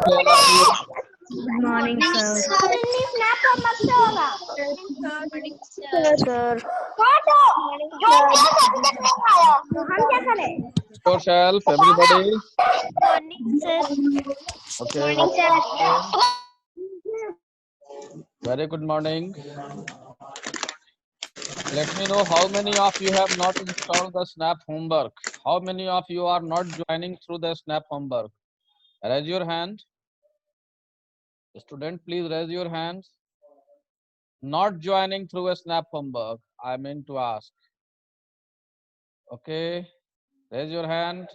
all of you. Good morning, sir. Sir. Yourself, everybody. Morning, sir. Okay, Morning, what's sir. your name? Very good morning. Let me know how many of you have not installed the Snap homework. How many of you are not joining through the Snap homework? Raise your hand. Student, please raise your hands. Not joining through a Snap homework, I mean to ask. Okay, raise your hand.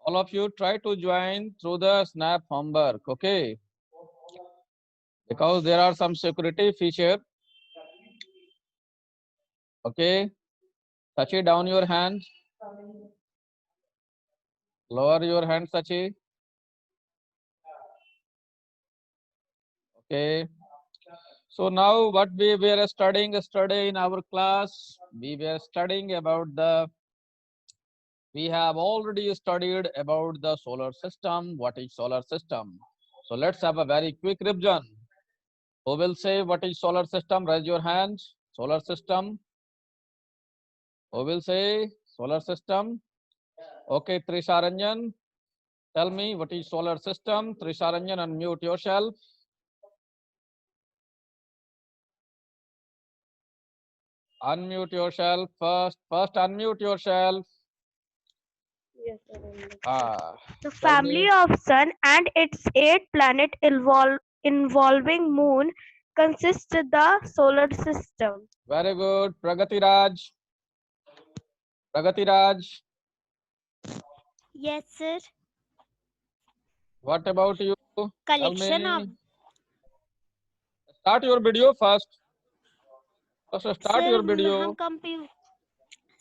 All of you try to join through the Snap homework, okay? Because there are some security feature. Okay, Sachi, down your hand. Lower your hand, Sachi. Okay. So now what we were studying yesterday in our class, we were studying about we have already studied about the solar system. What is solar system? So let's have a very quick revision. Who will say what is solar system? Raise your hands. Solar system. Who will say solar system? Okay, Trisha Ranjan. Tell me what is solar system. Trisha Ranjan, unmute yourself. Unmute yourself first. First, unmute yourself. Yes, sir. Ah, The tell family me. of Sun and its 8 planet involving Moon consists the solar system. Very good. Pragati Raj. Pragati Raj. Yes, sir. What about you? Tell Collection of me. Start your video first. First, start sir your हम video.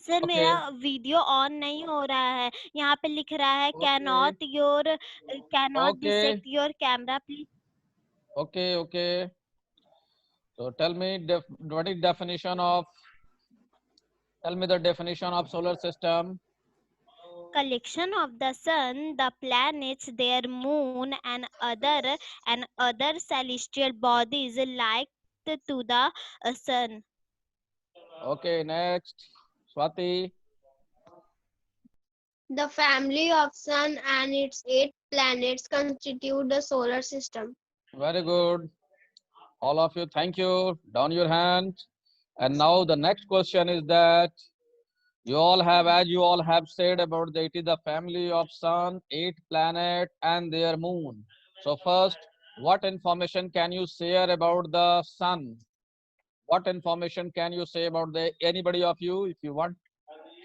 Sir मेरा Okay. Video on नहीं हो रहा है यहाँ पे लिख रहा है Okay. Can not Okay. Dissect your camera please Okay. Okay. So tell me what is definition of, tell me the definition of solar system. collection of the sun, the planets, their moon, and other celestial bodies like to the sun. Okay, next. Swati. The family of Sun and its 8 planets constitute the solar system. Very good. All of you, thank you. Down your hand. And now the next question is that you all have, as you all have said about it is the family of sun, 8 planets and their moon. So first, what information can you share about the sun? What information can you say about the anybody of you? If you want,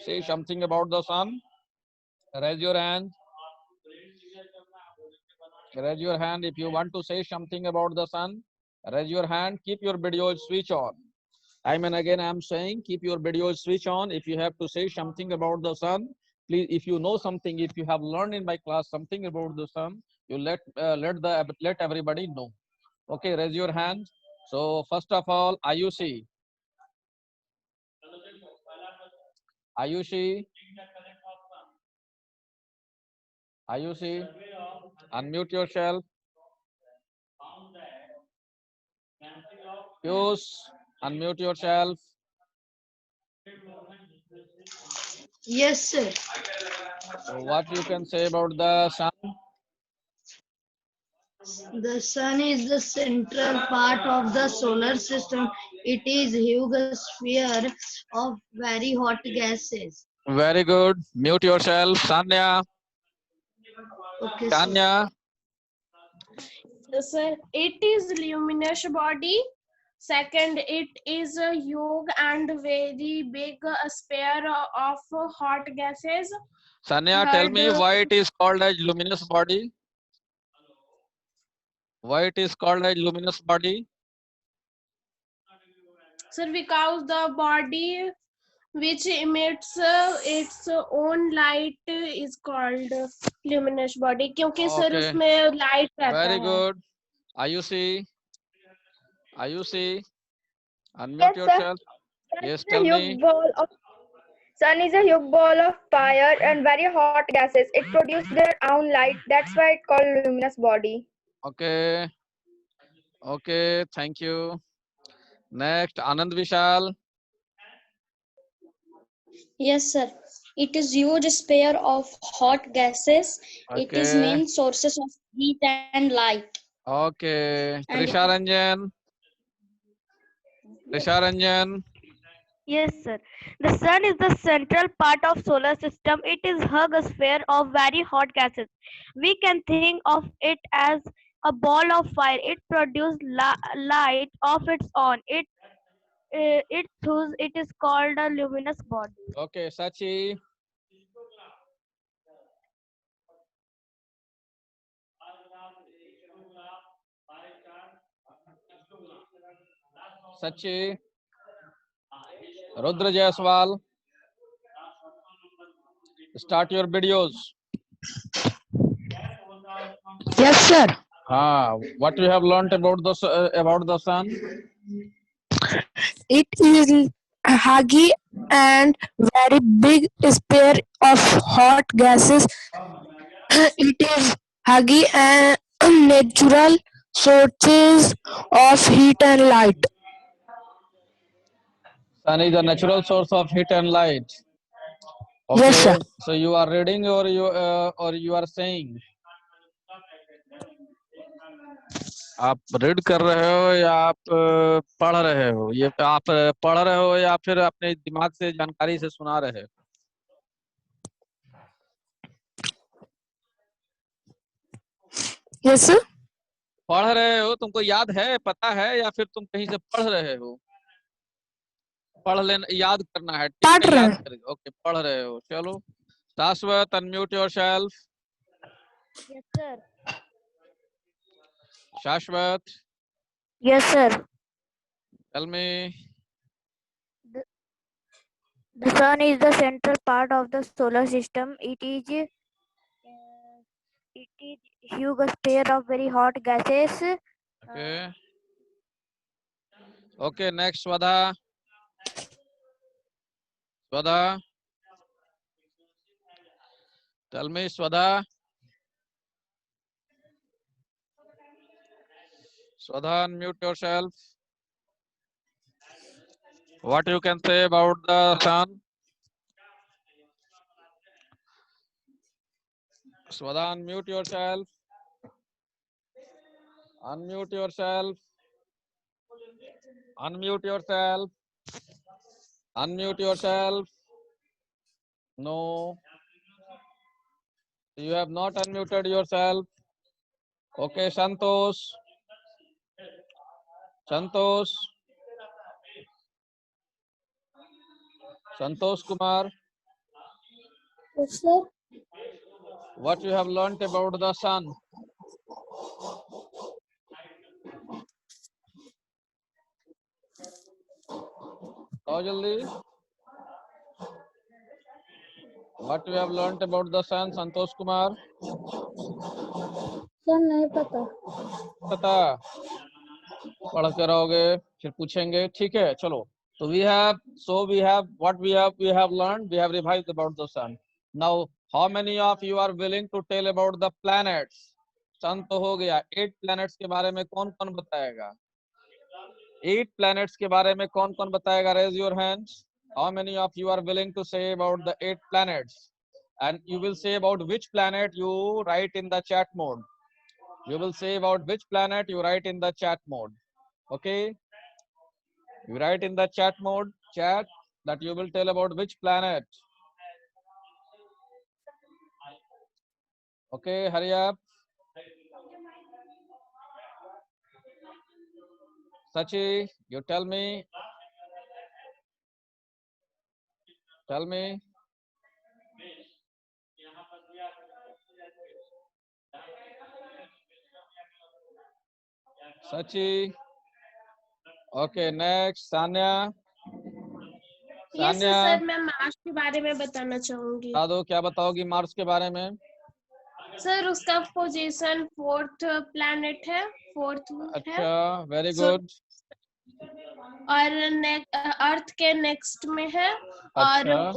say something about the sun. Raise your hand. Raise your hand if you want to say something about the sun. Raise your hand. Keep your video switch on. Time and again, I am saying keep your video switch on. If you have to say something about the sun, please. If you know something, if you have learned in my class something about the sun, you let everybody know. Okay, raise your hand. So first of all, Ayushi. Ayushi. Ayushi. Unmute yourself. Piyush. Unmute yourself. Yes, sir. So what you can say about the sun? The Sun is the central part of the solar system. It is a huge sphere of very hot gases. Very good. Mute yourself. Sanya. Okay, sir. Tanya. Sir, it is luminous body. Second, it is a huge and very big sphere of hot gases. Sanya, tell Third, me why it is called as luminous body? Why it is called as luminous body? sir, because the body which emits its own light is called luminous body. क्योंकि sir Okay, उसमें light रहता very है. good. Ayushi, Ayushi, unmute Yes, sir. yourself. Yes, Sir, tell me. Sun is a huge ball of fire and very hot gases. It produces their own light. That's why it's called luminous body. Okay. Okay. Thank you. Next, Anand Vishal. Yes, sir. It is huge sphere of hot gases. It is Okay. main sources of heat and light. Okay. And Trisha Ranjan. Trisha Ranjan. Yes, sir. The sun is the central part of solar system. It is hug a sphere of very hot gases. We can think of it as a ball of fire. It produces light of its own. It is called a luminous body. Okay. Sachi. Sachi. Rudra Jaiswal. Start your videos. Yes, sir. What you have learnt about the sun? It is huggy and very big sphere of hot gases. It is huggy and natural sources of heat and light. Sun is a natural source of heat and light. Okay. Yes, sir. So you are reading or you are saying? आप read कर रहे हो या आप पढ़ रहे हो? ये आप पढ़ रहे हो या फिर अपने दिमाग से जानकारी से सुना रहे हो? Yes, sir. पढ़ रहे हो, तुमको याद है, पता है, या फिर तुम कहीं से पढ़ रहे हो? पढ़ लेना, याद करना है। पढ़ रहे याद हैं। कर, ओके, पढ़ रहे हो। चलो, Shashwat, unmute yourself. Yes, sir. Shashwat, Yes, sir. Tell me. The sun is the central part of the solar system. It is huge sphere of very hot gases. Okay. Okay, next, Swada. Swada. Tell me, Swada. Swada, unmute yourself. What you can say about the sun? Swada, unmute yourself. Unmute yourself. Unmute yourself. Unmute yourself. No. You have not unmuted yourself. Okay, Santosh. Santosh. Santosh Kumar. Yes, sir. What you have learnt about the sun? How jaldi? What you have learnt about the sun, Santosh Kumar? Sir नहीं पता। पता? पढ़ कर आओगे, फिर पूछेंगे, ठीक है? चलो, so we have what we have learned, we have revised about the sun. Now, how many of you are willing to tell about the planets? सन तो हो गया, 8 planets के बारे में कौन कौन बताएगा? 8 planets के बारे में कौन कौन बताएगा? Raise your hands. How many of you are willing to say about the 8 planets? And you will say about which planet you write in the chat mode. You will say about which planet you write in the chat mode. Okay? You write in the chat mode, chat, that you will tell about which planet. Okay, hurry up. Sachi, you tell me. Tell me. Sachi. Okay, next, Sanya. Yes Sanya, sir, मैं Mars के बारे में बताना चाहूंगी। बता दो, क्या बताओगी Mars के बारे में? सर उसका पोजीशन 4th प्लैनेट है, 4th है। अच्छा, वेरी So- गुड। और अर्थ के नेक्स्ट में है और अच्छा।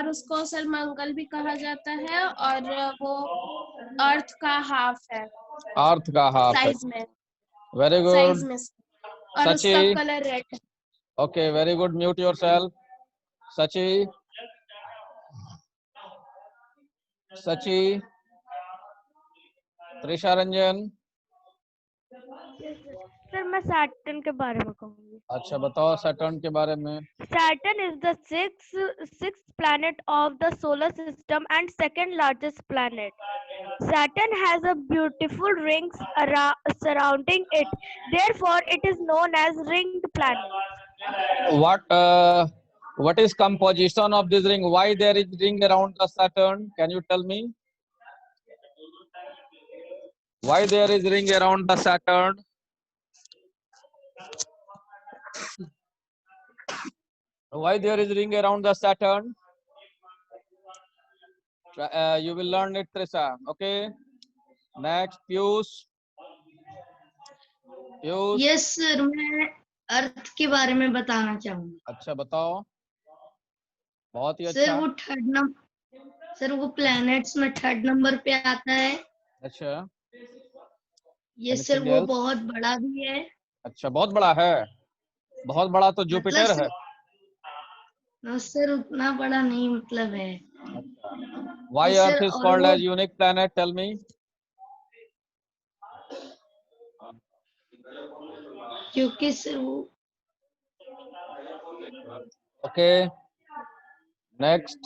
उसको सर मंगल भी कहा जाता है और वो अर्थ का हाफ है अर्थ का हाफ है। साइज में। वेरी साइज गुड में और उसका सची। कलर रेड है। Okay very good, mute yourself Sachi. Sachi, Trisha Ranjan. Sir मैं सैटर्न के बारे में कहूंगी। अच्छा बताओ सैटर्न के बारे में। Saturn is the sixth planet of the solar system and second largest planet. Saturn has a beautiful rings surrounding it. Therefore, it is known as ringed planet. What is composition of this ring? Why there is ring around the Saturn? Can you tell me? Why there is ring around the Saturn? Why there is ring around the Saturn? You will learn it, Trisha. Okay. Next, Piyush. Piyush. Yes sir, मैं अर्थ के बारे में बताना चाहूंगा। अच्छा बताओ। बहुत ही sir अच्छा। वो सर वो प्लैनेट्स में थर्ड नंबर पे आता है। अच्छा। यस सर, वो बहुत बड़ा भी है। अच्छा बहुत बड़ा है। बहुत बड़ा तो जुपिटर है। सर उतना बड़ा नहीं मतलब है। Why Yes, Earth sir, is और called वो as unique planet? Tell me. क्योंकि सर वो Okay. Next.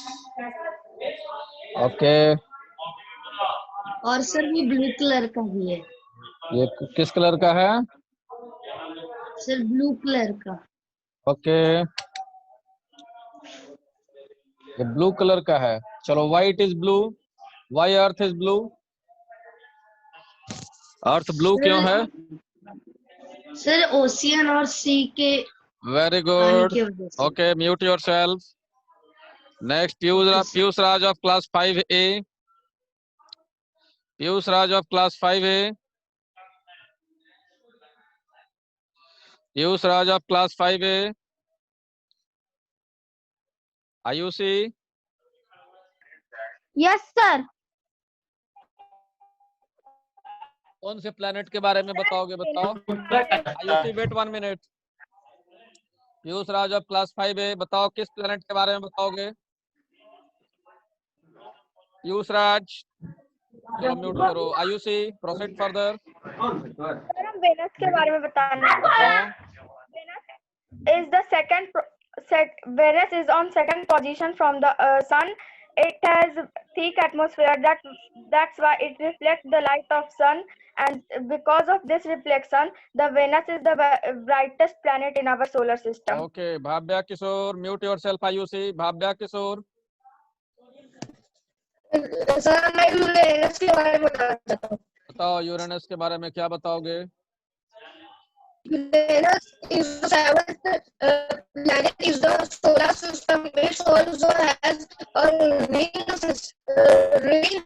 Okay. और सर वो ब्लू कलर का भी है। ये किस कलर का है? सर ब्लू कलर का। ओके ये ब्लू कलर का है। चलो why it is blue? Why earth is blue? Earth blue क्यों है? सर ओशियन और सी के वेरी पानी गुड। की वजह से। Okay mute yourself. Next Piyush Raj of class 5A। Piyush Raj of class 5A। Piyush Raj of class 5A। Ayushi. Yes, sir. कौन से प्लेनेट के बारे में बताओगे? बताओ Ayushi, wait 1 minute. Piyush Raj of class 5A बताओ किस प्लेनेट के बारे में बताओगे? पीयूष राज चलो म्यूट करो। Ayushi proceed further. सर हम वेनस के बारे में बताना बताओ। is the Venus is on second position from the sun. It has thick atmosphere that's why it reflects the light of sun, and because of this reflection the Venus is the brightest planet in our solar system. Okay Bhavya Kishore mute yourself. Ayushi. Bhavya Kishore. Sir मैं Uranus के बारे में बताना चाहता हूँ। बताओ Uranus के बारे में क्या बताओगे? Venus is the seventh planet in the solar system, which also has a ring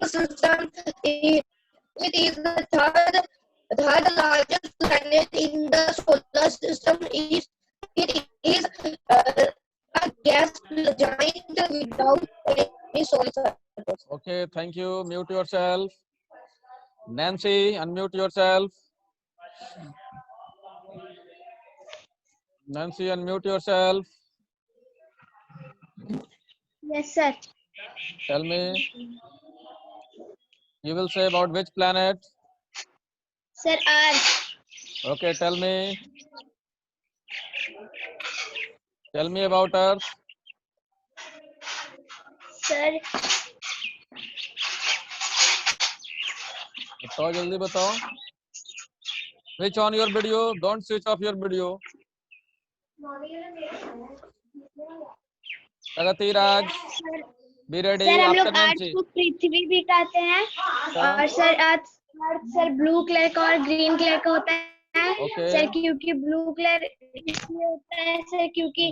system. It is the third largest planet in the solar system. It is a gas giant without any solar surface. Okay, thank you. Mute yourself. Nancy, unmute yourself. Nancy, unmute yourself. Yes, sir. Tell me. You will say about which planet? Sir, Earth. Okay, tell me. Tell me about Earth. Sir, बताओ जल्दी बताओ। Switch on your video. Don't switch off your video. Pragati Raj, be ready. Sir हम After लोग अर्थ Nancy. को पृथ्वी भी कहते हैं और सर अर्थ सर ब्लू कलर का और ग्रीन कलर का होता है। Okay. सर क्योंकि ब्लू कलर इसलिए होता है सर क्योंकि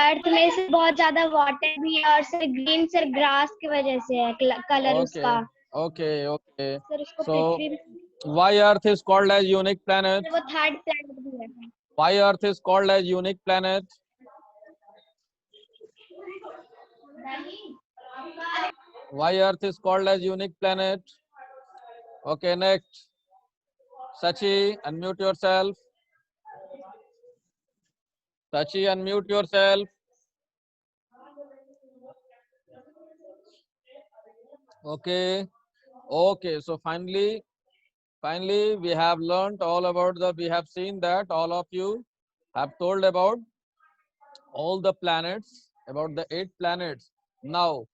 अर्थ में से बहुत ज्यादा वाटर भी है और सर ग्रीन सर ग्रास की वजह से है कलर उसका। Okay. Okay. सर उसको So Prithvi Why Earth is called as unique planet? वो थर्ड प्लैनेट भी है. Why Earth is called as unique planet? Why Earth is called as unique planet? Okay, next. Sachi, unmute yourself. Sachi, unmute yourself. Okay. Okay. So finally we have learned all about we have seen that all of you have told about all the planets, about the 8 planets. Now,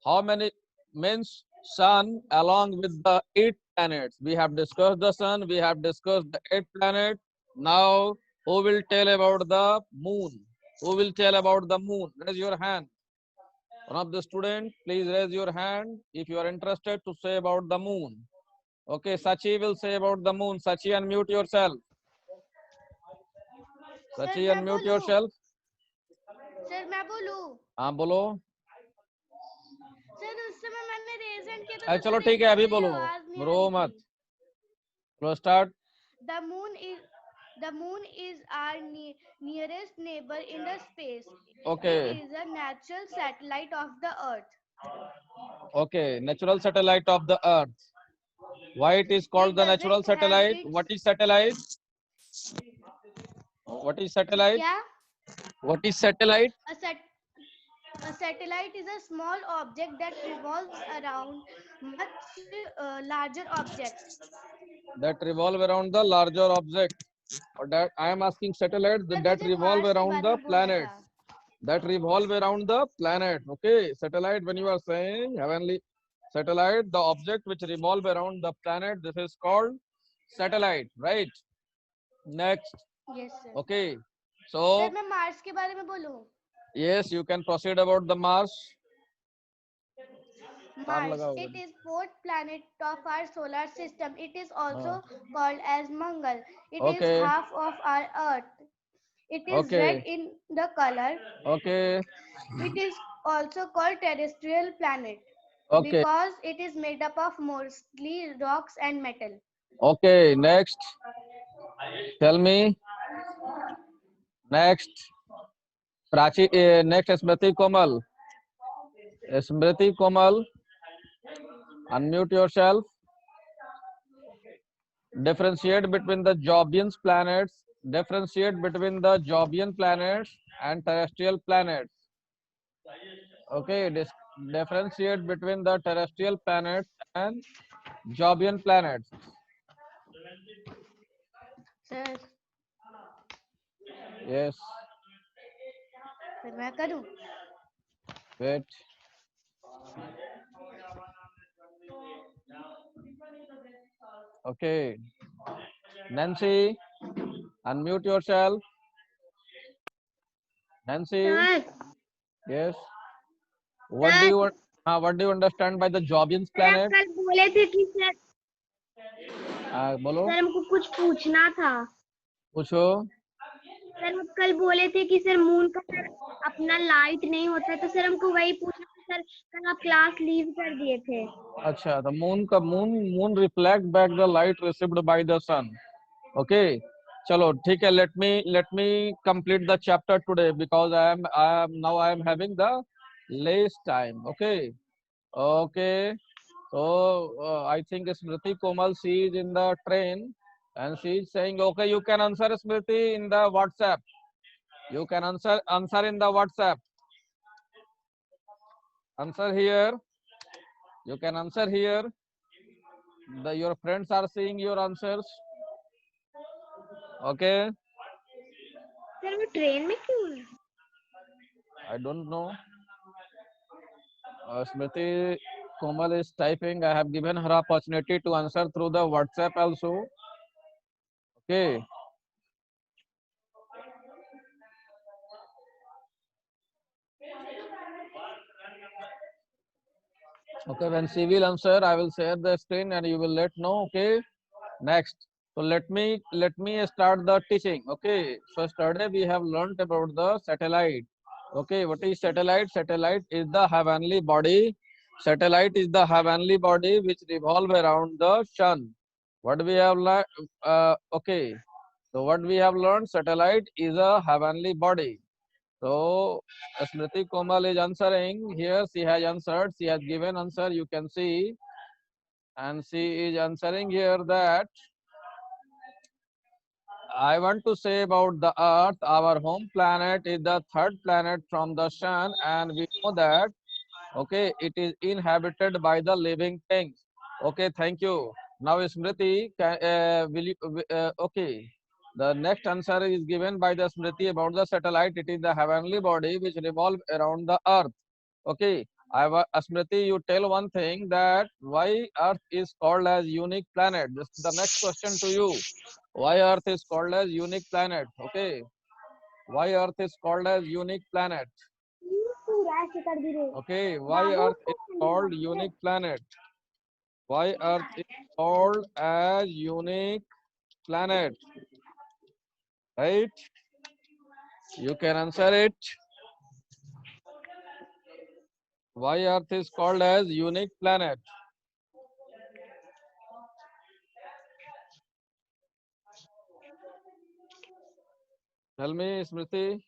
how many means sun along with the 8 planets? We have discussed the sun, we have discussed the 8 planets. Now, who will tell about the moon? Who will tell about the moon? Raise your hand. One of the students, please raise your hand if you are interested to say about the moon. Okay, Sachi will say about the moon. Sachi, unmute yourself. Sachi, unmute yourself. Sir मैं बोलूं. हाँ बोलो. Sir उस समय मैंने raise hand किया था. अरे चलो ठीक है, अभी बोलो, रो मत. चलो start. The moon is our nearest neighbor in the space. Okay. It is a natural satellite of the Earth. Okay, natural satellite of the Earth. Why it is called the natural satellite? What is satellite? What is satellite? क्या? What is satellite? A satellite is a small object that revolves around much larger object. That revolve around the larger object. Or that I am asking satellites that revolve around the planets. That revolve around the planet. Okay, satellite, when you are saying heavenly satellite, the object which revolve around the planet, this is called satellite, right? Next. Yes, sir. Okay, so sir मैं Mars के बारे में बोलूं. yes, you can proceed about the Mars. Mars, it is fourth planet of our solar system. It is also called as Mangal. It is half of our Earth. It is red in the color. Okay. It is also called terrestrial planet because it is made up of mostly rocks and metal. Okay, next. Tell me. Next. Prachi, next Smriti Komal. Smriti Komal, unmute yourself. Differentiate between the Jovian planets. Differentiate between the Jovian planets and terrestrial planets. Okay, differentiate between the terrestrial planets and Jovian planets. Sir. Yes. फिर मैं करूं. Wait. Okay. Nancy, unmute yourself. Nancy. Sir. Yes. What do you understand by the Jovian planet? कल बोले थे कि sir. बोलो. Sir हमको कुछ पूछना था. पूछो. सर हम कल बोले थे कि सर मून का सर अपना लाइट नहीं होता है, तो सर हमको वही पूछना था. सर कल आप क्लास लीव कर दिए थे. अच्छा, the moon reflect back the light received by the sun. Okay, चलो ठीक है. Let me complete the chapter today because I am having the less time. Okay. So I think Smriti Komal, she is in the train and she is saying, okay, you can answer Smriti in the WhatsApp. You can answer in the WhatsApp. Answer here. You can answer here. Your friends are seeing your answers. Okay. Sir वो train में क्यों है? I don't know. Smriti Komal is typing. I have given her opportunity to answer through the WhatsApp also. Okay. Okay, when she will answer, I will share the screen and you will let know. Okay. Next. So let me start the teaching. Okay. So yesterday we have learned about the satellite. Okay. What is satellite? Satellite is the heavenly body. Satellite is the heavenly body which revolve around the sun. What we have learned, okay. So what we have learned, satellite is a heavenly body. So Smriti Komal is answering here. She has answered. She has given answer. You can see, and she is answering here that I want to say about the Earth. Our home planet is the third planet from the sun, and we know that. Okay, it is inhabited by the living things. Okay, thank you. Now Smriti, will you? Okay, the next answer is given by the Smriti about the satellite. It is the heavenly body which revolve around the Earth. Okay, Smriti, you tell one thing that why Earth is called as unique planet. This is the next question to you. Why Earth is called as unique planet? Okay, why Earth is called as unique planet? Okay, why Earth is called unique planet? Why Earth is called as unique planet? Right? You can answer it. Why Earth is called as unique planet? Tell me, Smriti.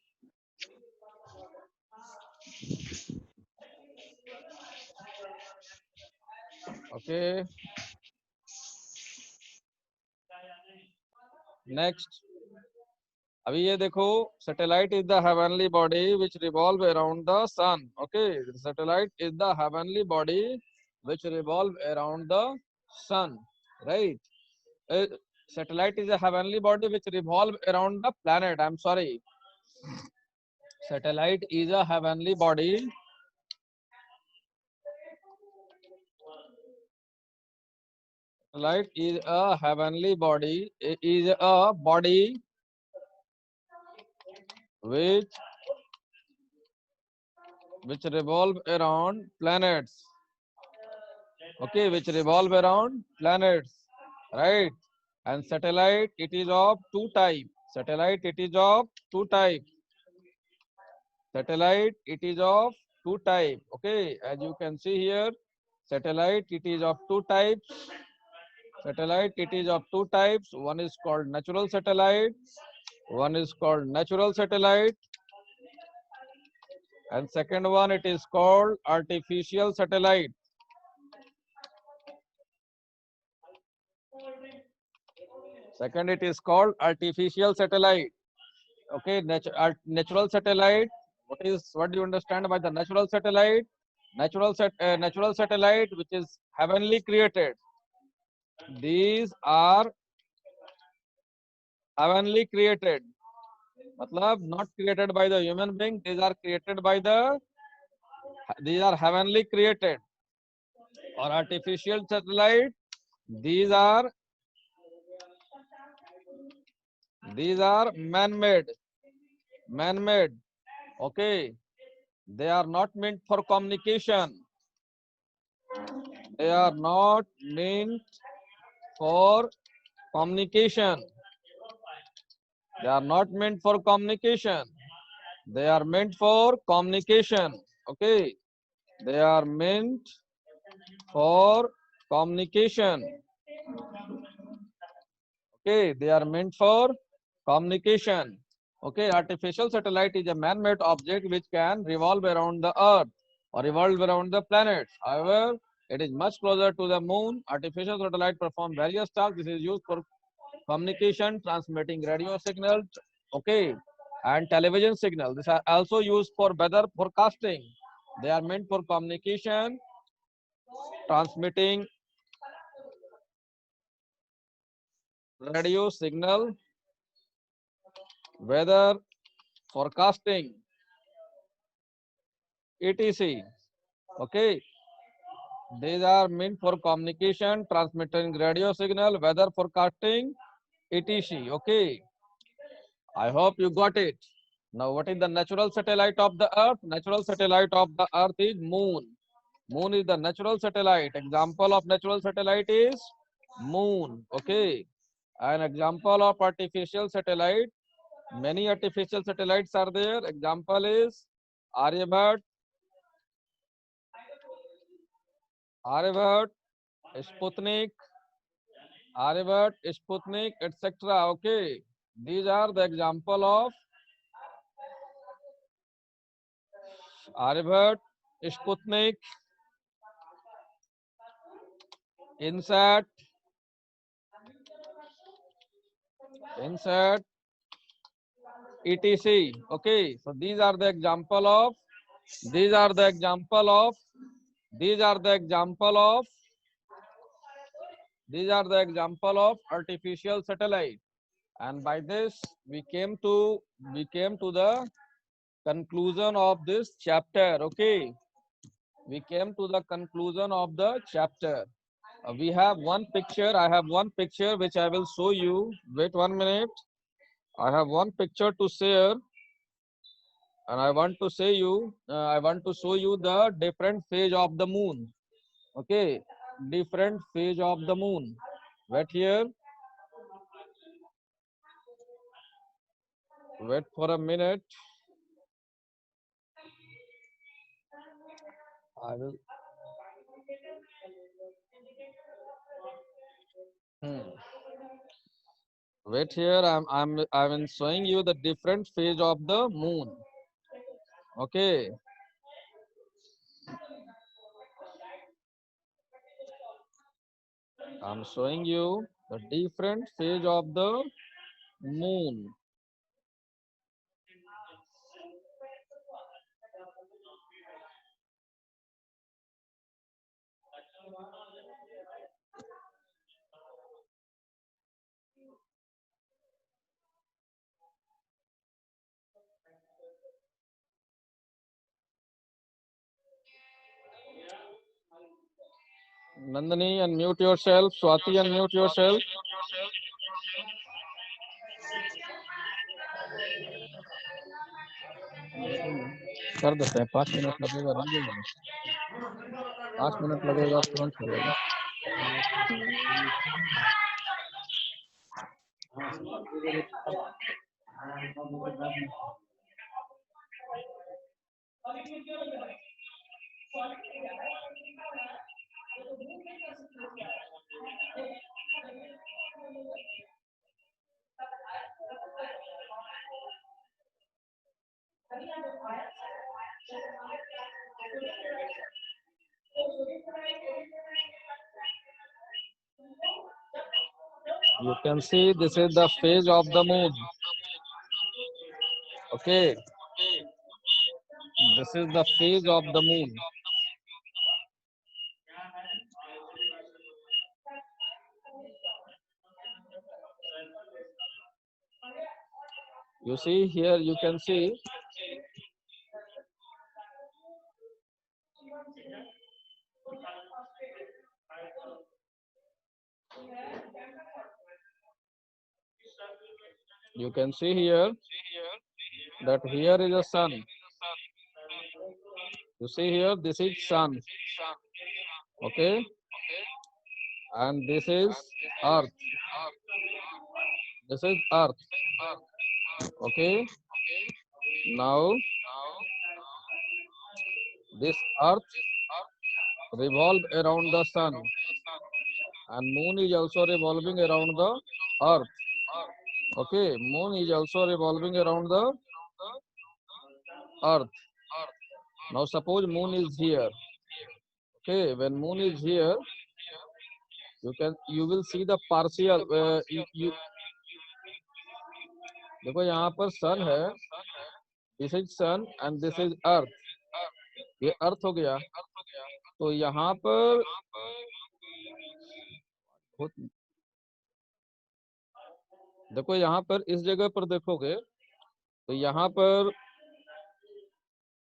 Okay. Next. अभी ये देखो, satellite is the heavenly body which revolve around the sun. Okay, satellite is the heavenly body which revolve around the sun. Right. Uh, Satellite is a heavenly body which revolve around the planet. I'm sorry. Satellite is a heavenly body. Satellite is a heavenly body. It is a body which revolve around planets. Okay, which revolve around planets. Right. And satellite, it is of two types. Satellite, it is of two types. Satellite, it is of two types. Okay, as you can see here, satellite, it is of two types. Satellite, it is of two types. One is called natural satellite. One is called natural satellite. And second one, it is called artificial satellite. Second, it is called artificial satellite. Okay, natural satellite. What do you understand by the natural satellite? Natural satellite which is heavenly created. These are heavenly created. Matlab not created by the human being. These are created by the. These are heavenly created. Or artificial satellite. These are man-made. Man-made. Okay. They are not meant for communication. They are not meant for communication. They are not meant for communication. They are meant for communication. Okay. They are meant for communication. Okay. They are meant for communication. Okay. Artificial satellite is a man-made object which can revolve around the earth or revolve around the planets. However, it is much closer to the moon. Artificial satellite perform various tasks. This is used for communication, transmitting radio signals, okay, and television signal. These are also used for weather forecasting. They are meant for communication, transmitting radio signal, weather forecasting, etc. Okay, these are meant for communication, transmitting radio signal, weather forecasting, etc. Okay, I hope you got it. Now, what is the natural satellite of the Earth? Natural satellite of the Earth is Moon. Moon is the natural satellite. Example of natural satellite is Moon. Okay. An example of artificial satellite. Many artificial satellites are there. Example is Aryabhat, Sputnik, Aryabhat, Sputnik, etc. Okay, these are the example of Aryabhat, Sputnik, INSAT, etc. Okay, so these are the example of artificial satellite. And by this we came to the conclusion of this chapter. Okay, we came to the conclusion of the chapter. We have one picture. I have one picture which I will show you. Wait 1 minute. I have one picture to share, and I want to show you the different phase of the moon. Okay, different phase of the moon. Wait here. Wait for a minute. I will. Wait here. I'm showing you the different phase of the moon. Okay. I'm showing you the different phase of the moon. Nandini, unmute yourself. Swati, unmute yourself. कर देते हैं, 5 minute लगेगा, 5 minute लगेगा, तुरंत हो जाएगा। You can see this is the phase of the moon. Okay, this is the phase of the moon. You see here, you can see here that here is a sun. You see here, this is sun. Okay, and this is earth. This is earth. Okay, now this earth revolve around the sun, and moon is also revolving around the earth. Okay, moon is also revolving around the earth. Now suppose moon is here. Okay, when moon is here, you will see the partial. देखो यहाँ पर sun है, this is sun and this is earth. ये अर्थ हो गया, तो यहाँ पर देखो, यहाँ पर इस जगह पर देखोगे तो यहाँ पर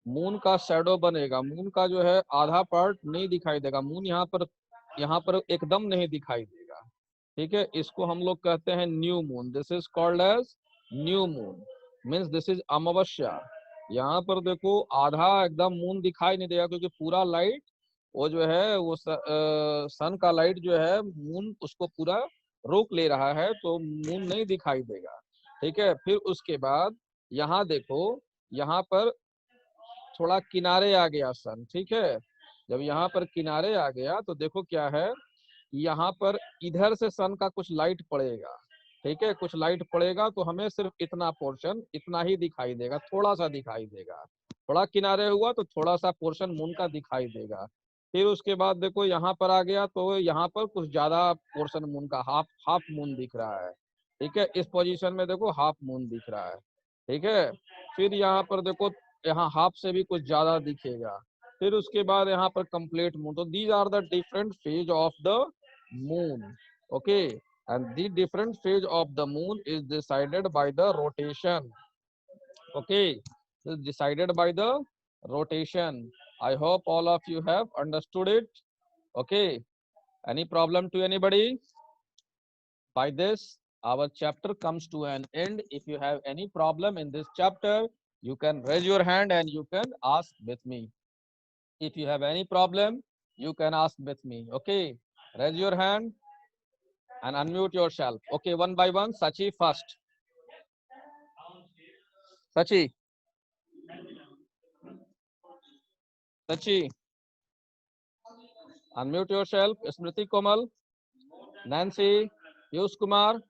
मून का शैडो बनेगा। मून का जो है आधा पार्ट नहीं दिखाई देगा। मून यहाँ पर एकदम नहीं दिखाई देगा। ठीक है, इसको हम लोग कहते हैं new moon. This is called as new moon, means this is amavasya. यहाँ पर देखो आधा एकदम मून दिखाई नहीं देगा, क्योंकि पूरा लाइट वो जो है वो सन का लाइट जो है मून उसको पूरा रोक ले रहा है, तो मून नहीं दिखाई देगा। ठीक है, फिर उसके बाद यहाँ देखो, यहाँ पर थोड़ा किनारे आ गया सन। ठीक है, जब यहाँ पर किनारे आ गया तो देखो क्या है, यहाँ पर इधर से सन का कुछ लाइट पड़ेगा, ठीक है, कुछ लाइट पड़ेगा तो हमें सिर्फ इतना पोर्शन, इतना ही दिखाई देगा, थोड़ा सा दिखाई देगा, थोड़ा किनारे हुआ तो थोड़ा सा पोर्शन मून का दिखाई देगा। फिर उसके बाद देखो यहाँ पर आ गया तो यहाँ पर कुछ ज्यादा पोर्शन मून का, हाफ मून दिख रहा है, ठीक है, इस पोजीशन में देखो हाफ मून दिख रहा है, ठीक है। फिर यहाँ पर देखो यहाँ हाफ से भी कुछ ज्यादा दिखेगा, फिर उसके बाद यहाँ पर कंप्लीट मून। तो these are the different phase of the moon, okay, and the different phase of the moon is decided by the rotation, okay, is decided by the rotation. I hope all of you have understood it, okay. Any problem to anybody? By this our chapter comes to an end. If you have any problem in this chapter, you can raise your hand and you can ask with me. If you have any problem, you can ask with me, okay. Raise your hand and unmute yourself. Okay, one by one. Sachi first. Sachi. Sachi. Unmute yourself. Smriti Komal. Nancy. Piyush Kumar.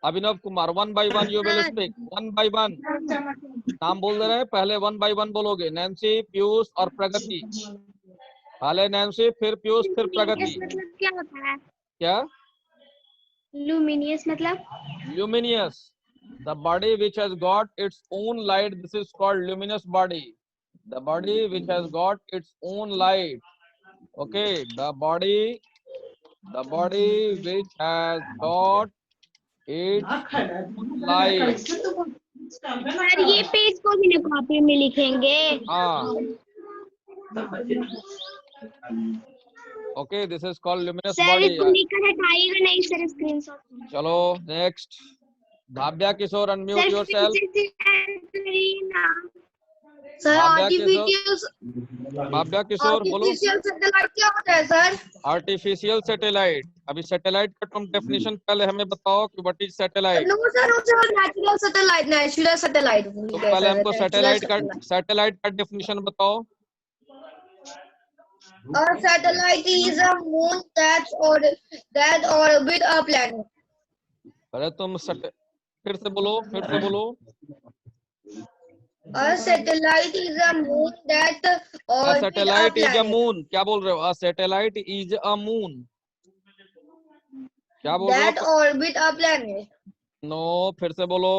Abhinav Kumar. One by one you will speak. One by one. नाम बोल दे रहे हैं, पहले one by one बोलोगे। Nancy, Piyush और प्रगति। पहले Nancy, फिर पीयूष, फिर प्रगति। मतलब क्या होता है? क्या? Luminous मतलब? Luminous, the body which has got its own light, this is called luminous body. The body which has got its own light, okay, the body which has got its own light. Sir ये page को भी ना copy में लिखेंगे? हाँ, okay, this is called luminous sir body. इसको लिखकर हटाइएगा नहीं सर स्क्रीनशॉट। चलो नेक्स्ट, भाव्या किशोर, अनम्यूट योरसेल्फ। सर भाव्या किशोर बोलो। आर्टिफिशियल सैटेलाइट क्या होता है सर? आर्टिफिशियल सैटेलाइट, अभी सैटेलाइट का तुम डेफिनेशन पहले हमें बताओ कि what is satellite. Natural satellite तो पहले हमको सैटेलाइट का डेफिनेशन बताओ। A satellite is a moon that orbit a planet. पहले तुम फिर से बोलो। A satellite is a moon that orbit a satellite is a planet. moon, क्या बोल रहे हो? A satellite is a moon, क्या बोल रहे हो? That orbit a planet. No, फिर से बोलो।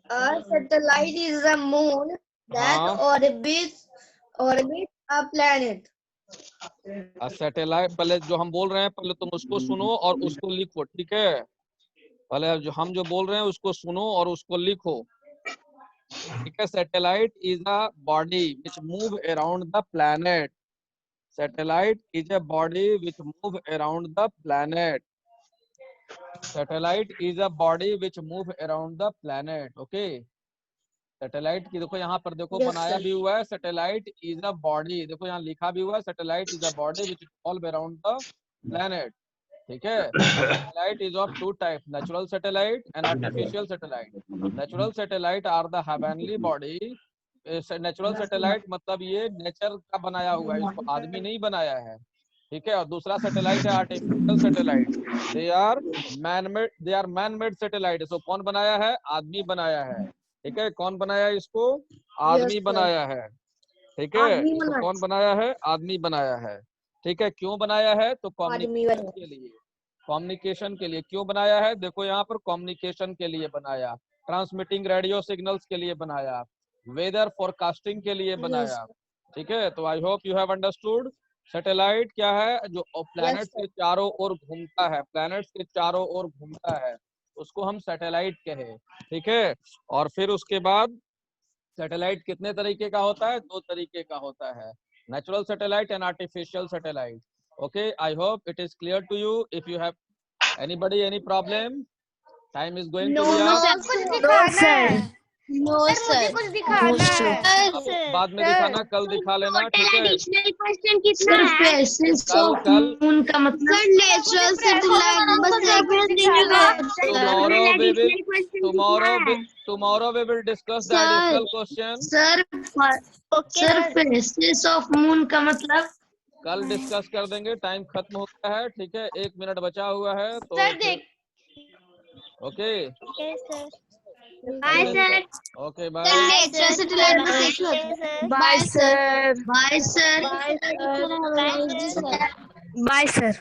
A satellite is a moon that orbits a planet. Satellite, पहले जो हम बोल रहे हैं पहले तुम उसको सुनो और उसको लिखो, ठीक है? पहले हम जो बोल रहे हैं उसको सुनो और उसको लिखो, ठीक है? Satellite is a body which move around the planet. Satellite is a body which move around the planet. Satellite is a body which move around the planet, okay. Satellite की देखो यहाँ पर देखो बनाया भी हुआ है, सैटेलाइट इज अ बॉडी, देखो यहाँ लिखा भी हुआ है, satellite is a body which revolve around the planet, ठीक है? Satellite is of two type, natural satellite and artificial satellite. Natural satellite are the heavenly body. Natural satellite मतलब ये नेचर का बनाया हुआ है, इसको आदमी नहीं बनाया है, ठीक है? और दूसरा सैटेलाइट है artificial satellite, they are man made satellite. इसको कौन बनाया है? आदमी बनाया है, ठीक है? कौन बनाया इसको? आदमी बनाया है, ठीक है? इसको कौन बनाया है? आदमी बनाया है, ठीक है? क्यों बनाया है? तो कम्युनिकेशन के लिए क्यों बनाया है? देखो यहाँ पर कम्युनिकेशन के लिए बनाया, ट्रांसमिटिंग रेडियो सिग्नल्स के लिए बनाया, वेदर फोरकास्टिंग के लिए बनाया, ठीक है? तो I hope you have understood. Satellite क्या है? जो प्लैनेट्स के चारों ओर घूमता है, प्लैनेट्स के चारों ओर घूमता है, उसको हम सैटेलाइट कहे, ठीक है? और फिर उसके बाद सैटेलाइट कितने तरीके का होता है? 2 तरीके का होता है, natural satellite and artificial satellite, okay. I hope it is clear to you. If you have anybody any problem, time is going to be up. No sir, कुछ दिखाना है। बाद में दिखाना, कल दिखा लेना, ठीक है? एडिशनल क्वेश्चन कितना है? कल मून का मतलब sir natural satellite tomorrow we will discuss the additional question. Sir faces of moon का मतलब कल डिस्कस कर देंगे, टाइम खत्म हो गया है, ठीक है, 1 मिनट बचा हुआ है तो सर देख okay bye sir okay Sir, bye lecture से delete the session. Bye, sir. Bye, sir. Bye, sir.